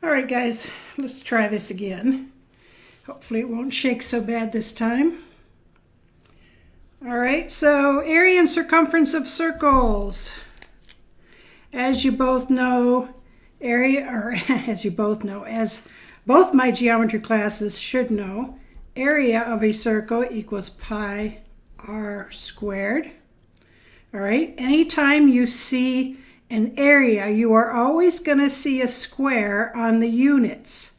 All right, guys, let's try this again. Hopefully it won't shake so bad this time. All right, so area and circumference of circles. As you both know, as both my geometry classes should know, area of a circle equals pi r squared. All right, anytime you see an area, you are always going to see a square on the units.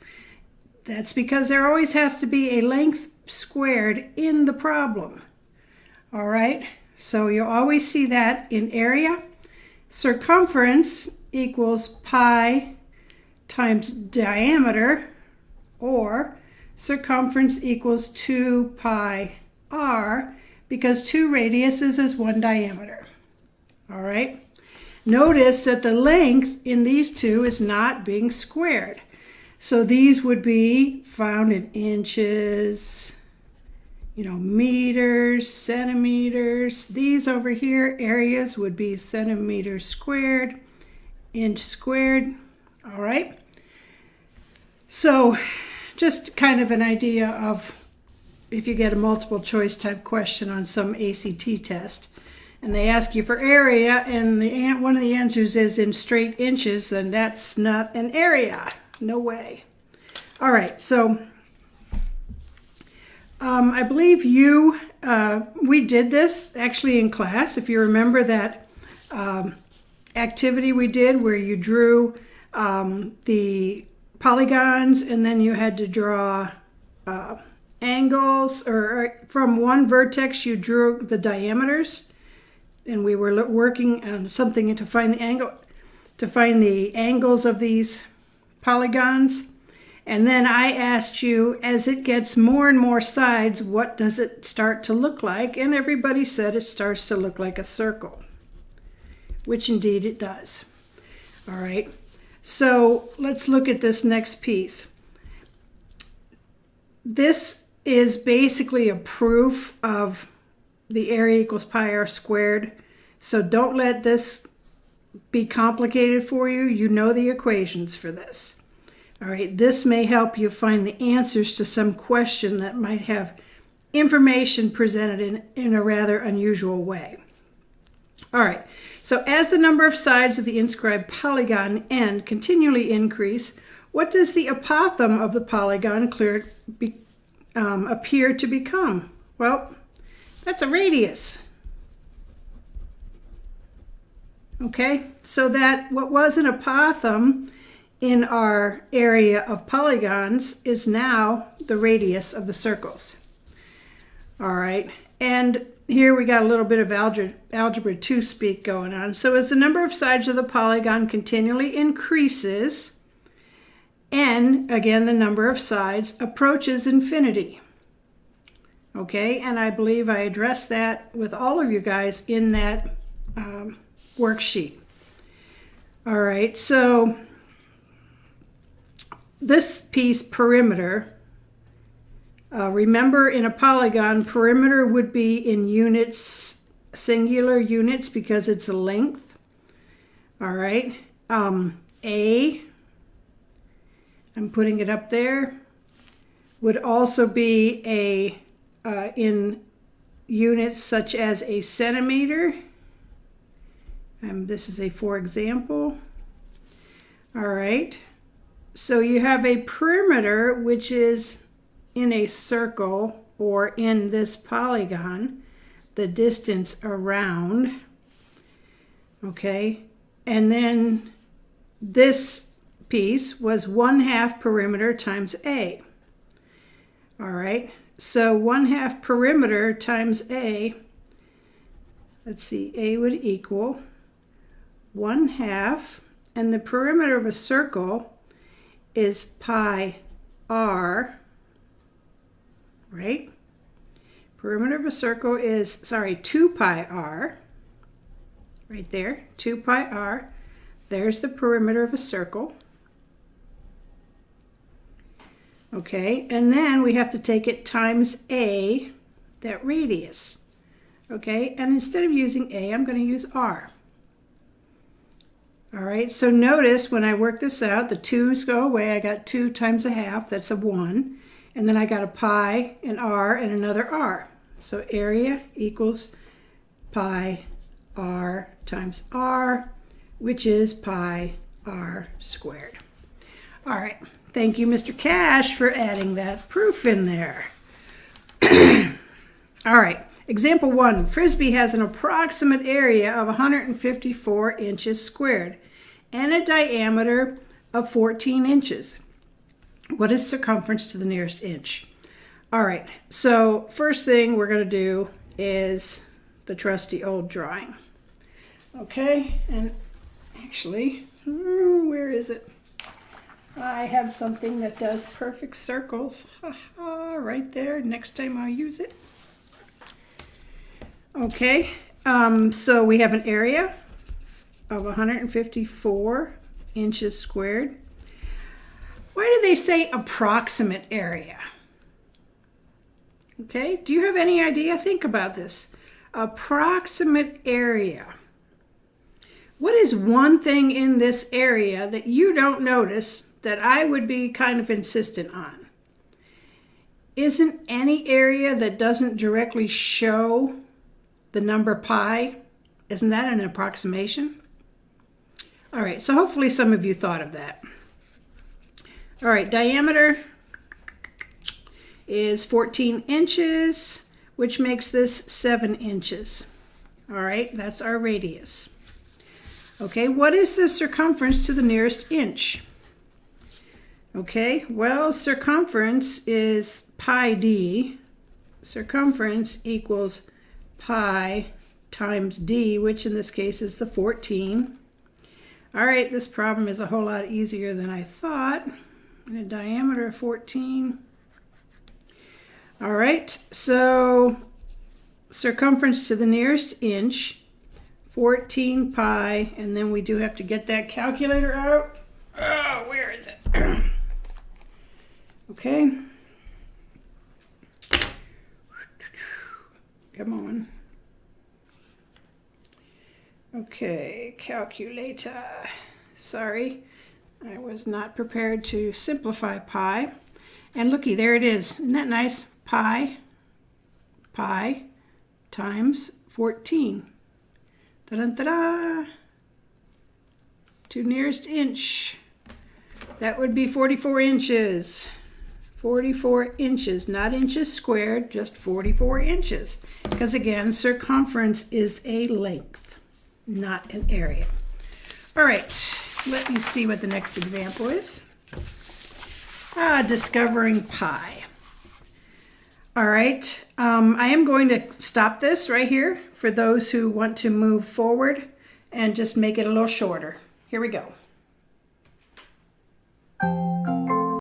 That's because there always has to be a length squared in the problem. All right, so you'll always see that in area. Circumference equals pi times diameter, or circumference equals 2 pi r, because 2 radiuses is 1 diameter. All right. Notice that the length in these two is not being squared. So these would be found in inches, meters, centimeters. These over here, areas would be centimeters squared, inch squared. All right. So just kind of an idea of if you get a multiple choice type question on some ACT test, and they ask you for area, and one of the answers is in straight inches, then that's not an area. No way. All right, so I believe we did this actually in class. If you remember that activity we did where you drew the polygons, and then you had to draw angles, or from one vertex you drew the diameters. And we were working on something to find the angles of these polygons. And then I asked you, as it gets more and more sides, what does it start to look like? And everybody said it starts to look like a circle, which indeed it does. All right, so let's look at this next piece. This is basically a proof of the area equals pi r squared. So don't let this be complicated for you. You know the equations for this. All right, this may help you find the answers to some question that might have information presented in a rather unusual way. All right, so as the number of sides of the inscribed polygon n continually increase, what does the apothem of the polygon appear to become? Well, that's a radius. Okay, so that what was an apothem in our area of polygons is now the radius of the circles. All right, and here we got a little bit of algebra 2 speak going on. So as the number of sides of the polygon continually increases, n, again the number of sides, approaches infinity. Okay, and I believe I addressed that with all of you guys in that worksheet. All right, so this piece, perimeter, remember in a polygon, perimeter would be in units, singular units, because it's a length. All right, A, I'm putting it up there, would also be in units such as a centimeter. This is a for example. All right, so you have a perimeter, which is in a circle or in this polygon, the distance around. Okay, and then this piece was 1/2 perimeter times A. All right, so 1/2 perimeter times A, let's see, A would equal 1/2, and the perimeter of a circle is pi r, right? Perimeter of a circle is, 2 pi r, right there, 2 pi r. There's the perimeter of a circle. Okay, and then we have to take it times A, that radius. Okay, and instead of using A, I'm going to use R. All right, so notice when I work this out, the 2's go away. I got 2 times a half, that's a 1. And then I got a pi, an r, and another r. So area equals pi r times r, which is pi r squared. All right, thank you, Mr. Cash, for adding that proof in there. All right, example 1. Frisbee has an approximate area of 154 inches squared and a diameter of 14 inches. What is circumference to the nearest inch? All right, so first thing we're going to do is the trusty old drawing. Okay, and actually, where is it? I have something that does perfect circles. Right there. Next time I'll use it. Okay, so we have an area of 154 inches squared. Why do they say approximate area? Okay, do you have any idea? Think about this. Approximate area. What is one thing in this area that you don't notice that I would be kind of insistent on? Isn't any area that doesn't directly show the number pi, isn't that an approximation? All right, so hopefully some of you thought of that. All right, diameter is 14 inches, which makes this 7 inches. All right, that's our radius. Okay, what is the circumference to the nearest inch? Okay, well, circumference is pi d. Circumference equals pi times d, which in this case is the 14. All right, this problem is a whole lot easier than I thought. And a diameter of 14. All right, so circumference to the nearest inch, 14 pi, and then we do have to get that calculator out. Oh, where is it? Okay. Come on. Okay, calculator. Sorry, I was not prepared to simplify pi. And looky, there it is. Isn't that nice? Pi times 14. Ta-da-ta-da! To nearest inch. That would be 44 inches. 44 inches, not inches squared, just 44 inches. Because again, circumference is a length, not an area. All right, let me see what the next example is. Discovering pi. All right, I am going to stop this right here for those who want to move forward and just make it a little shorter. Here we go.